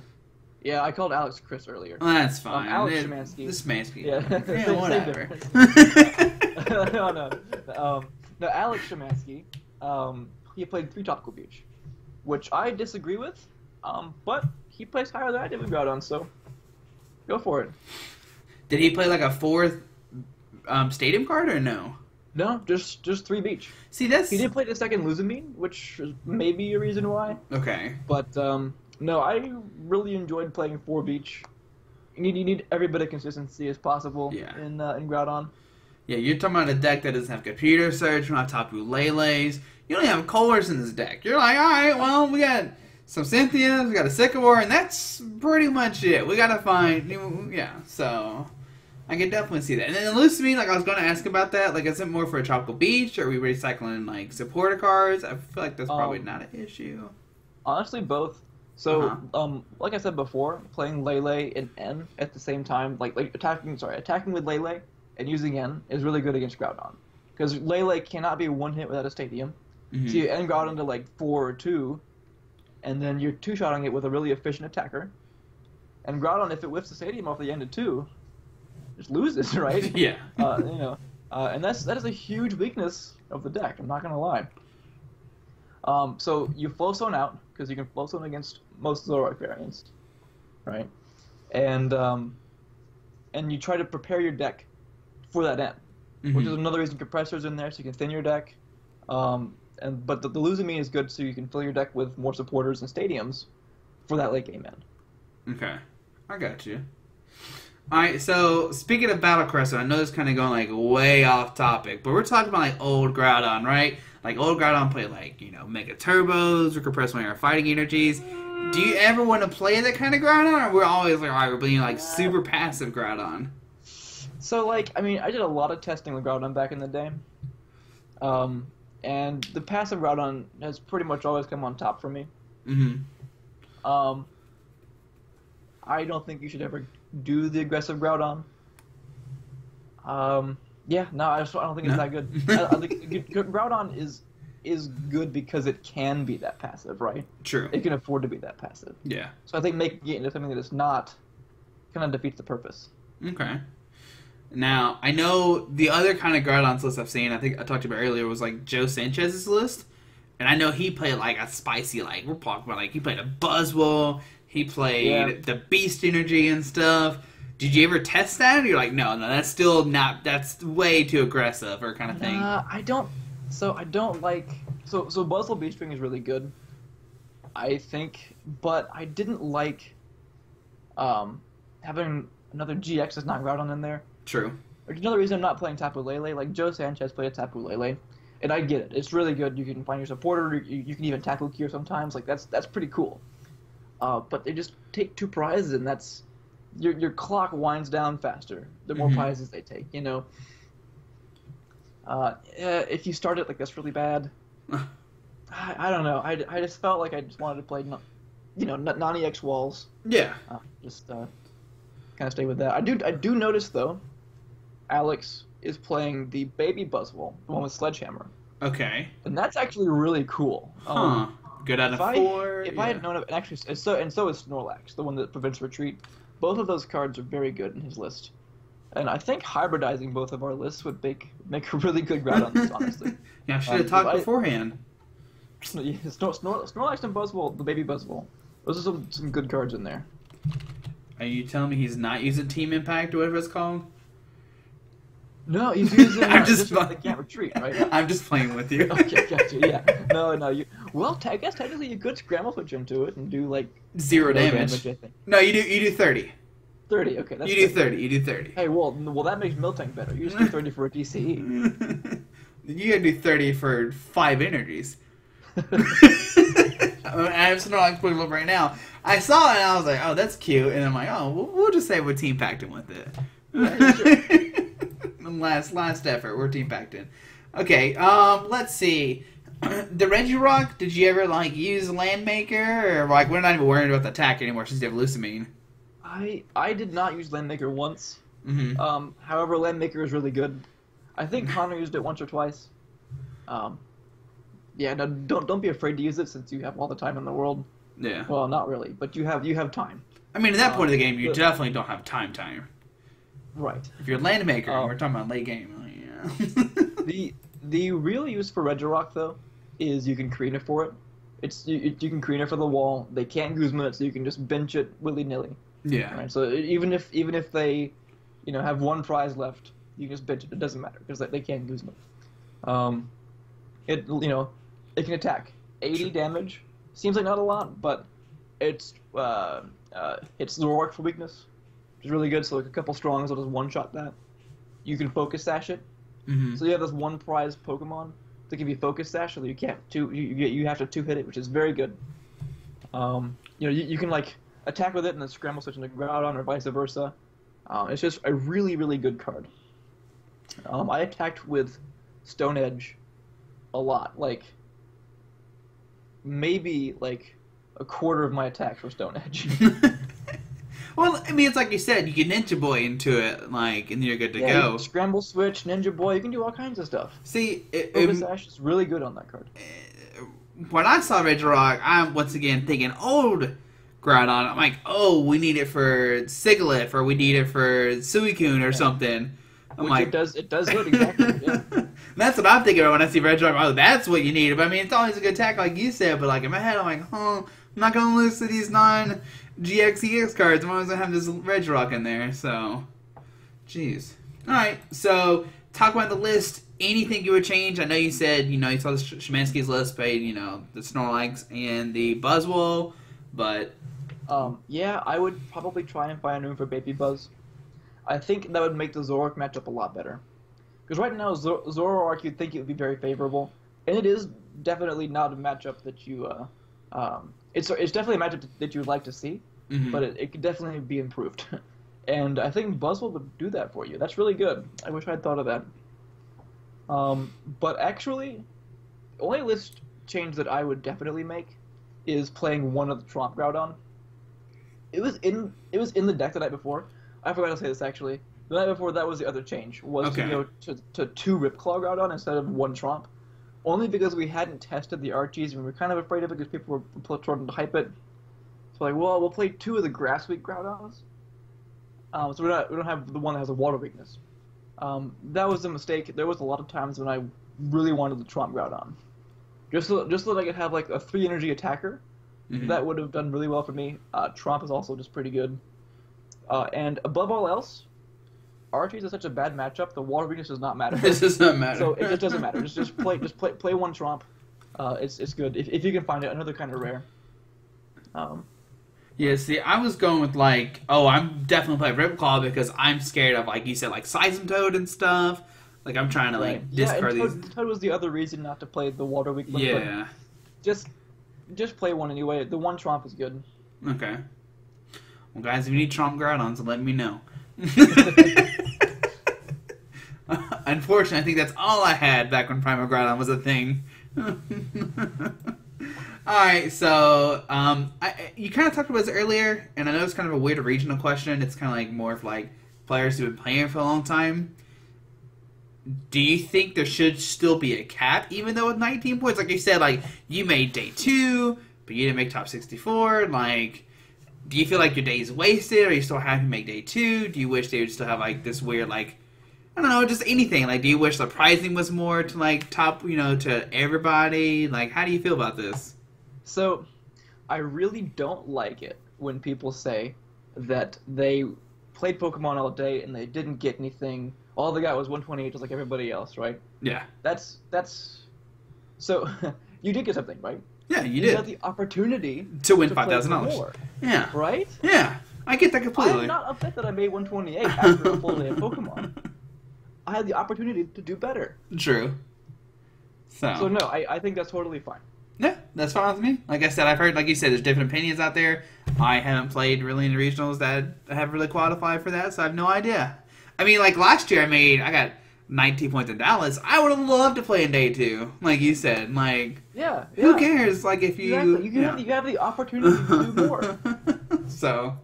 Yeah, I called Alex Chris earlier. Well, that's fine. Alex Szymanski. This Szymanski. Yeah, whatever. No, Alex Szymanski, he played 3 Tropical Beach, which I disagree with, but he plays higher than I did with Groudon, so go for it. Did he play like a 4th stadium card or no? No, just 3 Beach. See, that's... He did play the second Lusamine, which is maybe a reason why. Okay. But, no, I really enjoyed playing 4 Beach. You need every bit of consistency as possible in Groudon. Yeah, you're talking about a deck that doesn't have computer search, you don't have Tapu Lele's. You don't even have Colors in this deck. You're like, alright, well, we got some Cynthias, we got a Sycamore, and that's pretty much it. We gotta find... so... I can definitely see that. And then Lusamine, like I was going to ask about that, like is it more for a Tropical Beach, or are we recycling like supporter cards? I feel like that's probably not an issue. Honestly, both. So, like I said before, playing Lele and N at the same time, like attacking with Lele and using N is really good against Groudon, because Lele cannot be one hit without a Stadium. So you end Groudon to like 4 or 2, and then you're 2-shotting it with a really efficient attacker. And Groudon, if it whiffs the Stadium off the end of 2. Just loses, right? Yeah. And that is a huge weakness of the deck. I'm not gonna lie. So you flow zone out, because you can flow zone against most Zoroark variants, right? And you try to prepare your deck for that end, which is another reason Compressor's in there, so you can thin your deck. But the Lusamine is good, so you can fill your deck with more supporters and stadiums for that late game end. Okay, I got you. Alright, so speaking of Battle Crest, I know this is kind of going like way off topic, but we're talking about like old Groudon, right? Like old Groudon played like, Mega Turbos, or compressed when you're fighting energies. Do you ever want to play that kind of Groudon, or we're always like, alright, we're playing like super passive Groudon? So like, I did a lot of testing with Groudon back in the day. And the passive Groudon has pretty much always come on top for me. I don't think you should ever do the aggressive Groudon. I don't think it's that good. I think Groudon is good because it can be that passive, right? True. It can afford to be that passive. Yeah. So I think making it into something that is not kind of defeats the purpose. Okay. Now, I know the other kind of Groudon's list I've seen, I think I talked about earlier, was like Joe Sanchez's list. And I know he played like a spicy, like, we're talking about like, he played a Buzzwole, he played the Beast Energy and stuff. Did you ever test that? Or you're like, no, that's still not, that's way too aggressive or kind of thing. I don't like, so Buzzwole Beast String is really good, I think, but I didn't like having another GX that's not Groudon in there. True. Which is another reason I'm not playing Tapu Lele. Like, Joe Sanchez played a Tapu Lele, and I get it. It's really good. You can find your supporter. You can even Tapu Cure sometimes. Like, that's pretty cool. But they just take 2 prizes, and that's... Your clock winds down faster the more prizes they take, If you start it like that's really bad, I don't know. I just felt like I just wanted to play, non-EX walls. Yeah. Kind of stay with that. I do notice though, Alex is playing the baby Buzzwole, the one with Sledgehammer. Okay. And that's actually really cool. Huh. Good out of 4. If I had known of, and actually, and so is Snorlax, the one that prevents retreat. Both of those cards are very good in his list. And I think hybridizing both of our lists would make a really good Groudon list, honestly. Yeah, I should have talked beforehand. Snorlax and Buzzwole, the baby Buzzwole. Those are some good cards in there. Are you telling me he's not using Team Impact or whatever it's called? No, he's using. I'm just they can't retreat, right? I'm just playing with you. Okay, gotcha. Yeah. No. Well, I guess technically you could Scramble Switch into it and do like 0 damage. I think. No, you do 30. 30. Okay, that's. You do 30. You do 30. Hey, well, that makes Miltank better. You just do 30 for a TCE. You gotta do 30 for 5 energies. I'm Snorlax putting up right now. I saw it and I was like, oh, that's cute. And I'm like, oh, we'll just say we're team packing with it. Yeah, sure. Last effort, we're team packed in. Okay, let's see. The Regirock, did you ever like use Landmaker, or like we're not even worried about the attack anymore since you have Lusamine? I did not use Landmaker once. Mm-hmm. However, Landmaker is really good. I think Connor used it once or twice. Yeah, no, don't be afraid to use it since you have all the time in the world. Yeah. Well, not really, but you have time. I mean, at that point of the game, you definitely don't have time. Right. If you're Landmaker, we're talking about late game. Yeah. The real use for Regirock though is you can Karina for it. You can Karina for the wall. They can't Guzma it, so you can just bench it willy nilly. Yeah. Right. So even if they, have one prize left, you can just bench it. It doesn't matter because they can't Guzma. It can attack 80 damage. Seems like not a lot, but it's Zoroark for weakness, which is really good. So like a couple strongs will just one-shot that. You can Focus Sash it. Mm-hmm. So you have this one prize Pokemon to give you Focus Sash, so you can't you have to 2-hit it, which is very good. You can like attack with it and then Scramble Switch into Groudon or vice versa. It's just a really, really good card. I attacked with Stone Edge a lot, like maybe like a quarter of my attacks were Stone Edge. Well, I mean, it's like you said, you can Ninja Boy into it, like, and you're good to go. Scramble Switch, Ninja Boy, you can do all kinds of stuff. See, Focus Sash is really good on that card. When I saw Regirock, I'm once again thinking old Groudon. I'm like, oh, we need it for Sigilyph, or we need it for Suicune or something. I'm Which like, it does good, exactly. Yeah. That's what I'm thinking about when I see Regirock. Oh, that's what you need. But I mean, it's always a good attack, like you said. But like in my head, I'm like, oh, I'm not gonna lose to these non-GX cards. I'm always gonna have this Regirock in there. So, jeez. All right. So, talk about the list. Anything you would change? I know you said you saw the Shemansky's list, played the Snorlax and the Buzzwole, but yeah, I would probably try and find room for Baby Buzz. I think that would make the Zoroark matchup a lot better. Because right now, Zoroark, you'd think it would be very favorable. And it is definitely not a matchup that you... It's definitely a matchup that you would like to see, but it could definitely be improved. And I think Buzzwole would do that for you. That's really good. I wish I'd thought of that. But actually, the only list change that I would definitely make is playing one of the Tromp Groudon. It was in the deck the night before. I forgot to say this actually. The night before, that was the other change, was to go to 2 Ripclaw Groudon instead of 1 Tromp. Only because we hadn't tested the Archies, and we were kind of afraid of it because people were trying to hype it. So like, well, we'll play 2 of the Grass Weak Groudons. So we don't have the one that has a water weakness. That was a mistake. There was a lot of times when I really wanted the Tromp Groudon. Just so that I could have like a 3 energy attacker. That would have done really well for me. Tromp is also just pretty good. And above all else, Archies is such a bad matchup. The water weakness does not matter. This does not matter. So it just doesn't matter. Just play 1 Tromp. It's good if you can find it. Another kind of rare. Yeah, see, I was going with like, oh, I'm definitely playing Ripclaw because I'm scared of, like you said, like Seismitoad and stuff. Like I'm trying to like discard these. Toad was the other reason not to play the water weak one. Yeah. Just play one anyway. The 1 Tromp is good. Okay. Well, guys, if you need Tromp Groudons, let me know. Unfortunately, I think that's all I had back when Primal Groudon was a thing. Alright, so, you kind of talked about this earlier, and I know it's kind of a weird regional question. It's kind of like more of like players who have been playing for a long time. do you think there should still be a cap, even though with 19 points, like you said, like you made day 2, but you didn't make top 64? Like, do you feel like your day's wasted? Or are you still happy to make day 2? Do you wish they would still have like this weird, like, I don't know, just anything? Like, do you wish the pricing was more to like top, to everybody? Like, how do you feel about this? So, I really don't like it when people say that they played Pokemon all day and they didn't get anything. All they got was 128, just like everybody else, right? Yeah. That's so you did get something, right? Yeah, you did. You got the opportunity to win $5,000. Yeah. Right? Yeah, I get that completely. I'm not upset that I made 128 after a full day of Pokemon. I had the opportunity to do better. True. So no, I think that's totally fine. Yeah, that's fine with me. Like I said, I've heard, like you said, there's different opinions out there. I haven't played really in the regionals that have really qualified for that, so I have no idea. I mean, like last year I got 19 points in Dallas. I would have loved to play in day 2, like you said. Like, yeah. Who cares? Like, if you... Exactly. You have the opportunity to do more. So,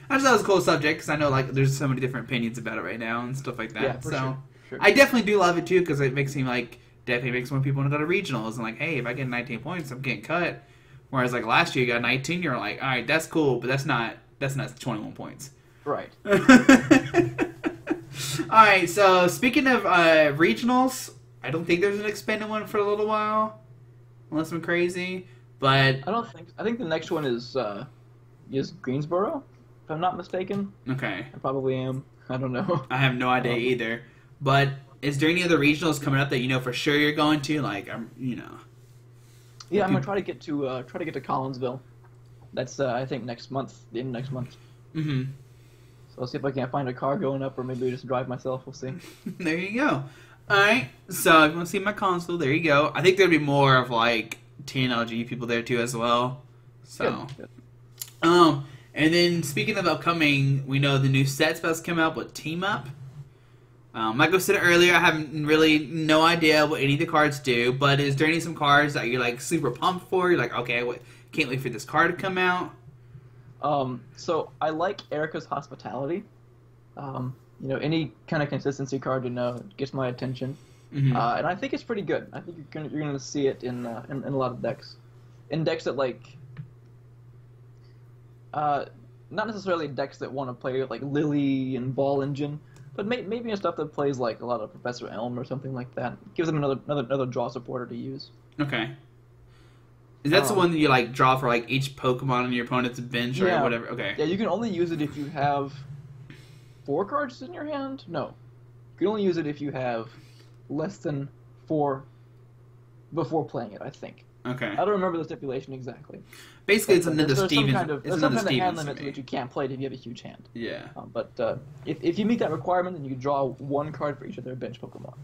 I just thought it was a cool subject, because I know, like, there's so many different opinions about it right now and stuff like that. Yeah, for so, sure. I definitely do love it, too, because it makes me, like, definitely makes more people want to go to regionals. And, like, hey, if I get 19 points, I'm getting cut. Whereas, like, last year you got 19, you're like, all right, that's cool, but that's not 21 points. Right. Alright, so speaking of regionals, I don't think there's an expanded one for a little while. Unless I'm crazy. But I think the next one is Greensboro, if I'm not mistaken. Okay. I probably am. I don't know. I have no idea either. But is there any other regionals coming up that you know for sure you're going to? Like, Yeah, I'm gonna try to get to Collinsville. That's I think next month, the end of next month. Mm-hmm. So I'll see if I can't find a car going up, or maybe just drive myself. We'll see. There you go. Alright, so if you want to see my console, there you go. I think there'd be more of, like, TNLG people there, too, as well. So, Good. And then, speaking of upcoming, we know the new set's about to come out with Team Up. Like I said earlier, I have really no idea what any of the cards do, but is there some cards that you're, like, super pumped for? You're like, okay, can't wait for this card to come out? So I like Erica's Hospitality. Any kind of consistency card gets my attention, and I think it's pretty good. I think you're gonna see it in a lot of decks, in decks that like, not necessarily decks that want to play like Lily and Ball Engine, but maybe in stuff that plays like a lot of Professor Elm or something like that. Gives them another draw supporter to use. Okay. Is that the one that you like draw for like each Pokemon on your opponent's bench or whatever? Okay. Yeah, you can only use it if you have 4 cards in your hand. No, you can only use it if you have less than 4 before playing it. I think. Okay. I don't remember the stipulation exactly. Basically, it's another Stevens. There's some kind of hand limit that you can't play it if you have a huge hand. Yeah. But if you meet that requirement, then you draw 1 card for each of their bench Pokemon.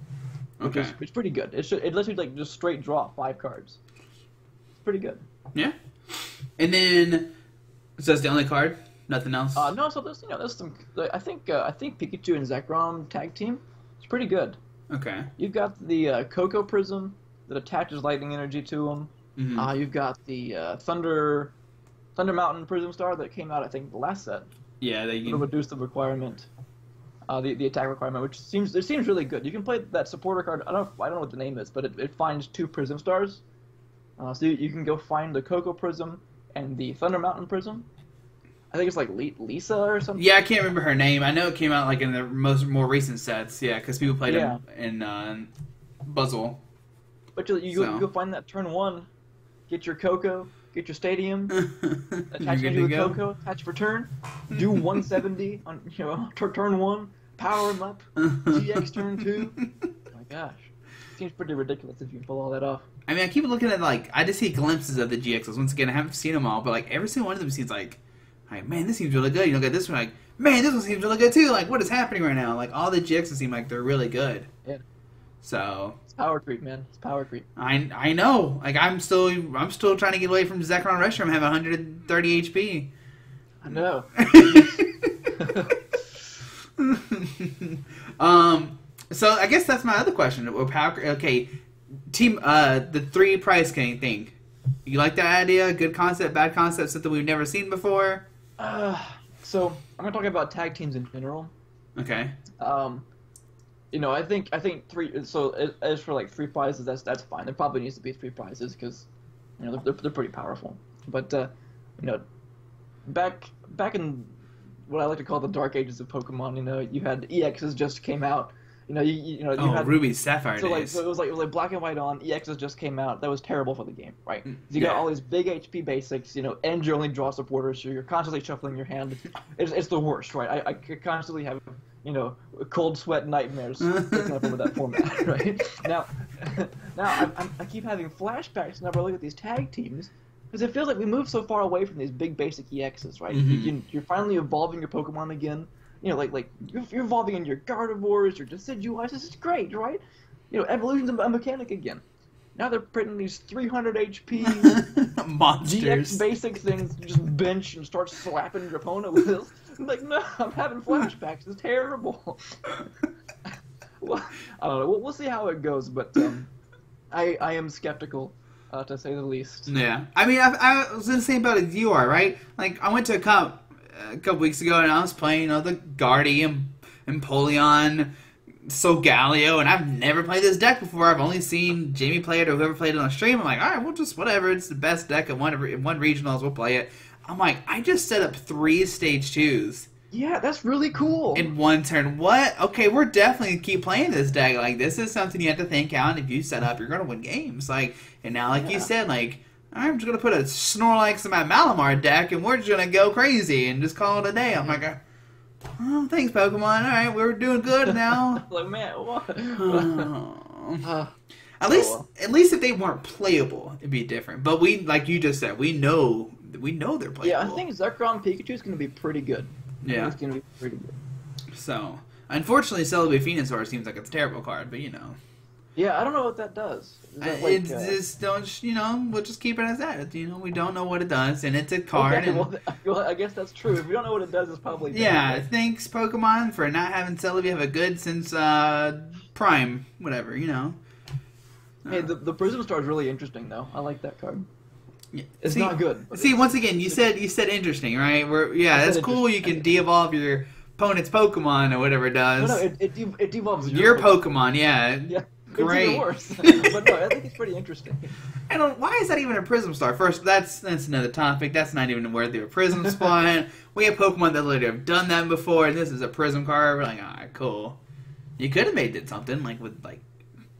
Okay. It's pretty good. It lets you like just straight draw 5 cards. Pretty good. Yeah. And then, so that's the only card? Nothing else? No. So there's some. I think Pikachu and Zekrom tag team. It's pretty good. Okay. You've got the Cocoa Prism that attaches lightning energy to them. Mm-hmm. You've got the Thunder Mountain Prism Star that came out I think the last set. Yeah, It'll reduce the requirement, the attack requirement, which seems really good. You can play that supporter card. I don't know what the name is, but it finds 2 Prism Stars. So you can go find the Cocoa Prism and the Thunder Mountain Prism. I think it's like Lisa or something. Yeah, I can't remember her name. I know it came out like in the more recent sets. Yeah, because people played it in Buzzle. But you go find that turn 1, get your Cocoa, get your Stadium, attach it to a Cocoa, attach for turn, do 170 on turn 1, power him up, GX turn 2. Oh my gosh, seems pretty ridiculous if you pull all that off. I mean, I keep looking at, like, I just see glimpses of the GXs. Once again, I haven't seen them all, but, like, every single one of them seems like, man, this seems really good. You look at this one, like, man, this one seems really good, too. Like, what is happening right now? Like, all the GXs seem like they're really good. Yeah. So. It's power creep, man. It's power creep. I know. Like, I'm still trying to get away from Zekrom Restroom. I have 130 HP. I know. So, I guess that's my other question. Okay. The 3 price king thing. You like that idea? Good concept, bad concept, something we've never seen before? So I'm gonna talk about tag teams in general. Okay. I think three. So as for like three prizes, that's fine. There probably needs to be three prizes because, they're pretty powerful. But back in what I like to call the dark ages of Pokemon, you had EXs just came out. You had Ruby Sapphire days. So it was like Black and White on. EXs just came out. That was terrible for the game, right? You got all these big HP basics, and you only draw supporters, so you're constantly shuffling your hand. It's the worst, right? I constantly have cold sweat nightmares picking up over that format, right? Now I keep having flashbacks whenever I look at these tag teams. Because it feels like we moved so far away from these big basic EXs, right? You're finally evolving your Pokemon again. Like you're evolving in your Gardevoirs, your Decidueyes. This is great, right? Evolution's a mechanic again. Now they're printing these 300 HP monsters, GX basic things. You just bench and start slapping your opponent with this. I'm like, no, I'm having flashbacks. It's terrible. Well, I don't know. We'll see how it goes, but I am skeptical. To say the least. Yeah. I mean, I was going to say about a UR, right? Like, I went to a couple weeks ago, and I was playing, the Guardy and Empoleon, Solgaleo, and I've never played this deck before. I've only seen Jamie play it or whoever played it on stream. I'm like, all right, well, just whatever. It's the best deck at one regionals. We'll play it. I'm like, I just set up 3 stage 2s. Yeah, that's really cool. In one turn. What? Okay, we're definitely going to keep playing this deck. Like, this is something you have to think out, and if you set up, you're going to win games. Like, and now, like you said, like, I'm just going to put a Snorlax in my Malamar deck, and we're just going to go crazy and just call it a day. I'm like, oh, thanks, Pokemon. All right, we're doing good now. Like, man, what? At least if they weren't playable, it'd be different. But we, like you just said, we know they're playable. Yeah, I think Zekrom Pikachu is going to be pretty good. Yeah. It's going to be pretty good. So, unfortunately, Celebi Venusaur seems like it's a terrible card, but Yeah, I don't know what that does. That we'll just keep it as that. We don't know what it does, and it's a card. Okay, well, I guess that's true. If we don't know what it does, it's probably bad. Yeah, thanks, Pokemon, for not having Celebi have a good since Prime, whatever, Hey, the Prism Star is really interesting, though. I like that card. Yeah. It's not good. See, once again, you said interesting, right? That's cool. You can de-evolve your opponent's Pokemon or whatever it does. No, it devolves your Pokemon. Yeah. Yeah. Great. It's even worse. But no, I think it's pretty interesting. Why is that even a Prism Star? First, that's another topic. That's not even worthy of a Prism spot. We have Pokemon that literally have done that before, and this is a Prism card. We're like, alright, cool. You could have made it something like with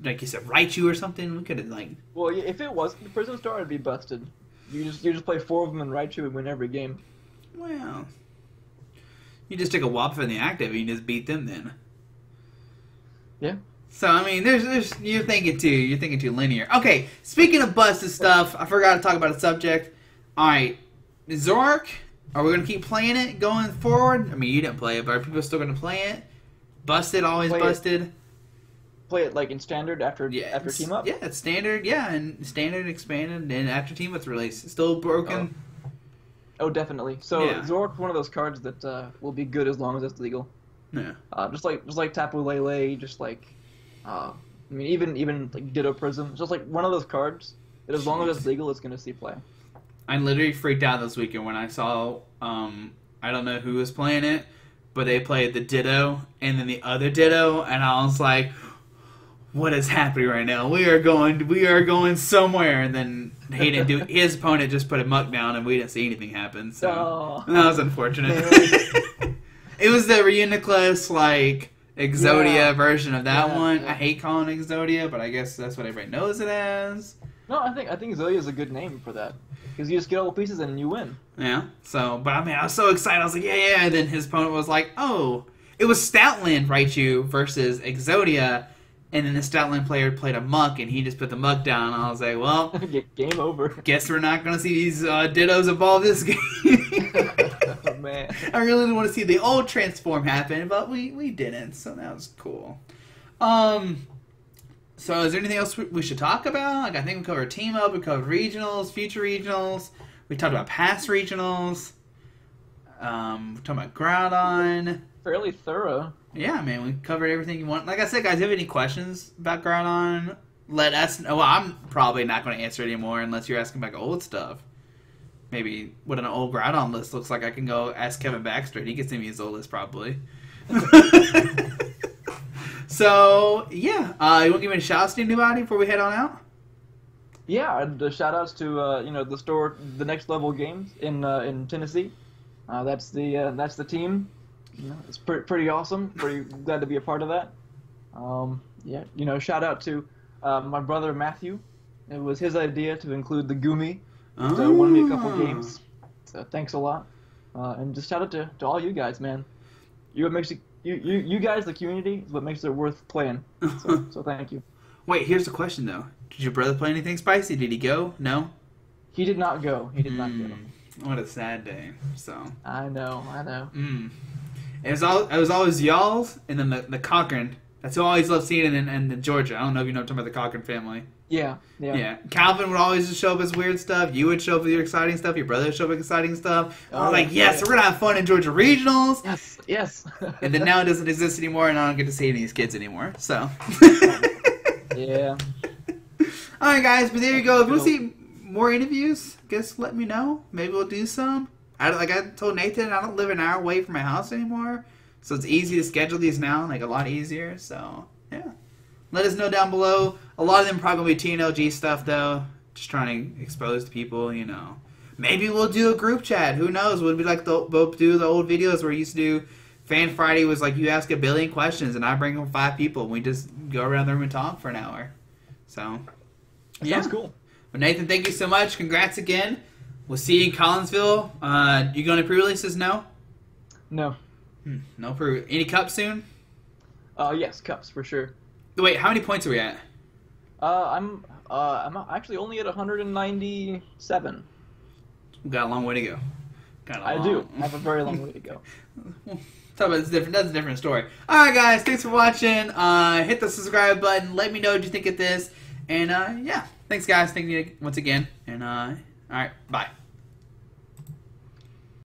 like you said, Raichu or something. We could have Well, if it was the Prism Star, it'd be busted. You just play 4 of them in Raichu and win every game. Well, you just take a Wobbuffet in the active and you just beat them then. Yeah. So I mean, there's you're thinking too linear. Okay, speaking of busted stuff, I forgot to talk about a subject. All right, Zoroark. Are we gonna keep playing it going forward? I mean, you didn't play it, but are people still gonna play it? Busted, always busted. Play it like in standard after team up. Yeah, it's standard. Yeah, and standard expanded, and after team up's released, it's still broken. Oh, definitely. So Zoroark's one of those cards that will be good as long as it's legal. Yeah. Just like Tapu Lele, just like. I mean, even like Ditto Prism, it's just like one of those cards that as long as it's legal, it's gonna see play. I literally freaked out this weekend when I saw I don't know who was playing it, but they played the Ditto and then the other Ditto, and I was like, "What is happening right now? We are going somewhere." And then he didn't do. His opponent just put a muck down, and we didn't see anything happen. So that was unfortunate. It was the Reuniclus Exodia version of that one. Yeah. I hate calling it Exodia, but I guess that's what everybody knows it as. No, I think Exodia is a good name for that. Because you just get all the pieces and you win. Yeah. So, but I mean, I was so excited. I was like, yeah. And then his opponent was like, oh, it was Stoutland Raichu versus Exodia. And then the Stoutland player played a muck, and he just put the muck down. And I was like, well, game over. Guess we're not going to see these Dittos evolve this game. Oh, man. I really didn't want to see the old transform happen, but we didn't, so that was cool. So is there anything else we should talk about? I think we covered team up, we covered regionals, future regionals. We talked about past regionals. We're talking about Groudon. Fairly thorough. Yeah, man, we covered everything you want. Like I said, guys, if you have any questions about Groudon, let us know. Well, I'm probably not going to answer anymore unless you're asking about old stuff. Maybe what an old Groudon list looks like. I can go ask Kevin Baxter. He can send me his old list probably. So yeah, you want to give me a shout out to anybody before we head on out? Yeah, and shout outs to the store, the Next Level Games in Tennessee. That's the team. It's pretty awesome. Pretty glad to be a part of that. Shout out to my brother Matthew. It was his idea to include the Goomy. So won me a couple games. So thanks a lot. And just shout out to all you guys, man. You guys, the community, is what makes it worth playing. So thank you. Wait, here's the question though. Did your brother play anything spicy? Did he go? No? He did not go. He did not go. What a sad day. So I know. It was always y'all's and then the Cochran. That's who I always loved seeing in Georgia. I don't know if you know what I'm talking about the Cochran family. Yeah. Calvin would always just show up as weird stuff. You would show up with your exciting stuff. Your brother would show up with exciting stuff. I was like, yes, we're going to have fun in Georgia Regionals. Yes. And then now it doesn't exist anymore, and I don't get to see any of these kids anymore. So. Yeah. All right, guys, but there you go. If we'll see more interviews, just let me know. Maybe we'll do some. Like I told Nathan, I don't live an hour away from my house anymore. So it's easy to schedule these now, like a lot easier. So, yeah. Let us know down below. A lot of them probably going to be TNLG stuff, though. Just trying to expose to people, Maybe we'll do a group chat. Who knows? We'll be like we'll do the old videos where we used to do Fan Friday was like you ask a billion questions and I bring home 5 people and we just go around the room and talk for an hour. So, yeah. That's cool. But Nathan, thank you so much. Congrats again. We'll see you in Collinsville. You going to pre-releases? No? No. No pre. Any cups soon? Yes, cups for sure. Wait, how many points are we at? I'm actually only at 197. We've got a long way to go. I do. I have a very long way to go. Talk about this different. That's a different story. All right, guys. Thanks for watching. Hit the subscribe button. Let me know what you think of this. And yeah, thanks, guys. Thank you once again. And all right, bye.